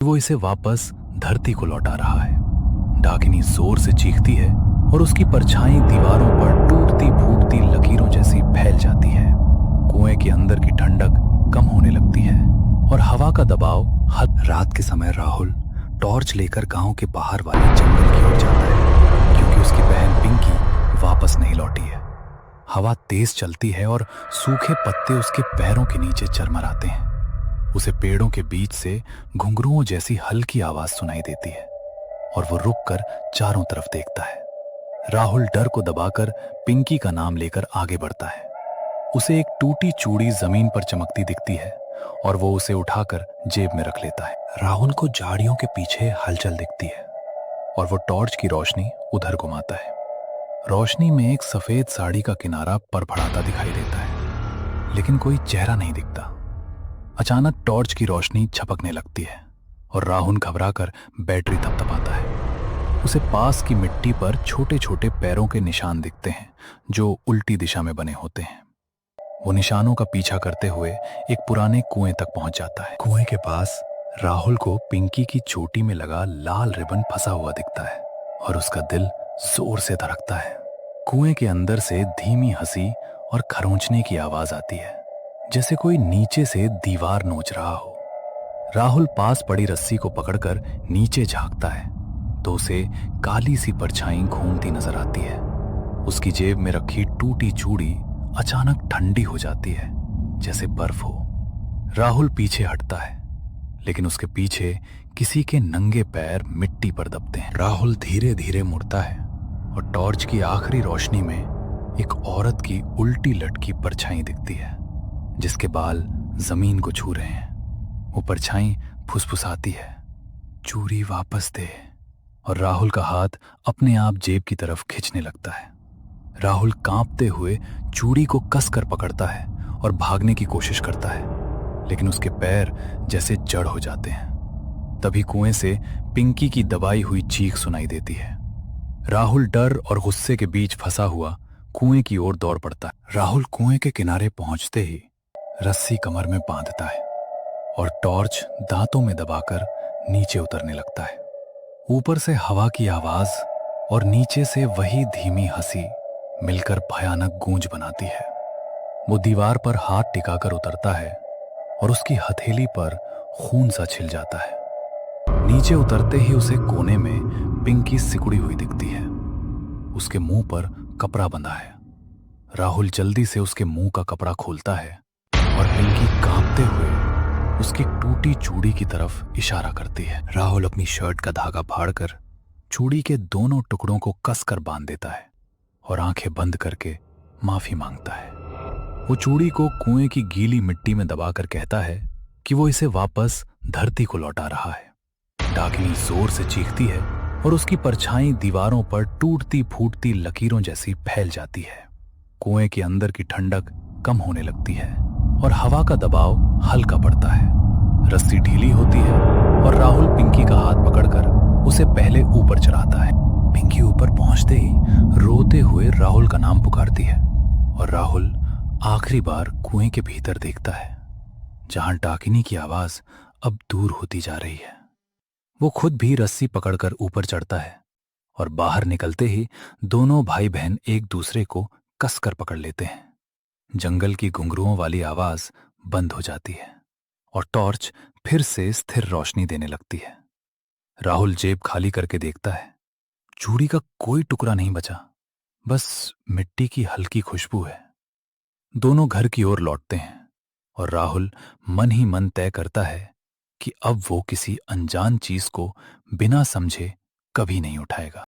वो इसे वापस धरती को लौटा रहा है। डाकिनी जोर से चीखती है और उसकी परछाई दीवारों पर टूटती फूटती लकीरों जैसी फैल जाती है। कुएं के अंदर की ठंडक कम होने लगती है और हवा का दबाव हद। रात के समय राहुल टॉर्च लेकर गांव के बाहर वाले जंगल की ओर जाता है, क्योंकि उसकी बहन पिंकी वापस नहीं लौटी है। हवा तेज चलती है और सूखे पत्ते उसके पैरों के नीचे चरमराते हैं। उसे पेड़ों के बीच से घुंघरुओं जैसी हल्की आवाज सुनाई देती है और वो रुककर चारों तरफ देखता है। राहुल डर को दबाकर पिंकी का नाम लेकर आगे बढ़ता है। उसे एक टूटी चूड़ी जमीन पर चमकती दिखती है और वो उसे उठाकर जेब में रख लेता है। राहुल को झाड़ियों के पीछे हलचल दिखती है और वो टॉर्च की रोशनी उधर घुमाता है। रोशनी में एक सफेद साड़ी का किनारा परफड़ाता दिखाई देता है, लेकिन कोई चेहरा नहीं दिखता। अचानक टॉर्च की रोशनी झपकने लगती है और राहुल घबराकर बैटरी थपथपाता है। उसे पास की मिट्टी पर छोटे छोटे पैरों के निशान दिखते हैं जो उल्टी दिशा में बने होते हैं। वो निशानों का पीछा करते हुए एक पुराने कुएं तक पहुंच जाता है। कुएं के पास राहुल को पिंकी की चोटी में लगा लाल रिबन फंसा हुआ दिखता है और उसका दिल जोर से धड़कता है। कुएं के अंदर से धीमी हंसी और खरोंचने की आवाज आती है, जैसे कोई नीचे से दीवार नोच रहा हो। राहुल पास पड़ी रस्सी को पकड़कर नीचे झांकता है तो उसे काली सी परछाई घूमती नजर आती है। उसकी जेब में रखी टूटी चूड़ी अचानक ठंडी हो जाती है, जैसे बर्फ हो। राहुल पीछे हटता है, लेकिन उसके पीछे किसी के नंगे पैर मिट्टी पर दबते हैं। राहुल धीरे धीरे मुड़ता है और टॉर्च की आखिरी रोशनी में एक औरत की उल्टी लटकी परछाई दिखती है, जिसके बाल जमीन को छू रहे हैं। वो परछाई फुसफुसाती है, चूड़ी वापस दे। और राहुल का हाथ अपने आप जेब की तरफ खींचने लगता है। राहुल कांपते हुए चूड़ी को कसकर पकड़ता है और भागने की कोशिश करता है, लेकिन उसके पैर जैसे जड़ हो जाते हैं। तभी कुएं से पिंकी की दबाई हुई चीख सुनाई देती है। राहुल डर और गुस्से के बीच फंसा हुआ कुएं की ओर दौड़ पड़ता है। राहुल कुएं के किनारे पहुंचते ही रस्सी कमर में बांधता है और टॉर्च दांतों में दबाकर नीचे उतरने लगता है। ऊपर से हवा की आवाज और नीचे से वही धीमी हंसी मिलकर भयानक गूंज बनाती है। वो दीवार पर हाथ टिकाकर उतरता है और उसकी हथेली पर खून सा छिल जाता है। नीचे उतरते ही उसे कोने में पिंकी सिकुड़ी हुई दिखती है। उसके मुंह पर कपड़ा बंधा है। राहुल जल्दी से उसके मुंह का कपड़ा खोलता है और पिंकी कांपते हुए उसकी टूटी चूड़ी की तरफ इशारा करती है। राहुल अपनी शर्ट का धागा फाड़कर चूड़ी के दोनों टुकड़ों को कसकर बांध देता है और आंखें बंद करके माफी मांगता है। वो चूड़ी को कुएं की गीली मिट्टी में दबाकर कहता है कि वो इसे वापस धरती को लौटा रहा है। डाकिनी जोर से चीखती है और उसकी परछाई दीवारों पर टूटती फूटती लकीरों जैसी फैल जाती है। कुएं के अंदर की ठंडक कम होने लगती है और हवा का दबाव हल्का पड़ता है। रस्सी ढीली होती है और राहुल पिंकी का हाथ पकड़कर उसे पहले ऊपर चढ़ाता है। पिंकी ऊपर पहुंचते ही रोते हुए राहुल का नाम पुकारती है और राहुल आखिरी बार कुएं के भीतर देखता है, जहां डाकिनी की आवाज अब दूर होती जा रही है। वो खुद भी रस्सी पकड़कर ऊपर चढ़ता है और बाहर निकलते ही दोनों भाई बहन एक दूसरे को कसकर पकड़ लेते हैं। जंगल की घुंघरुओं वाली आवाज बंद हो जाती है और टॉर्च फिर से स्थिर रोशनी देने लगती है। राहुल जेब खाली करके देखता है। चूड़ी का कोई टुकड़ा नहीं बचा, बस मिट्टी की हल्की खुशबू है। दोनों घर की ओर लौटते हैं और राहुल मन ही मन तय करता है कि अब वो किसी अनजान चीज को बिना समझे कभी नहीं उठाएगा।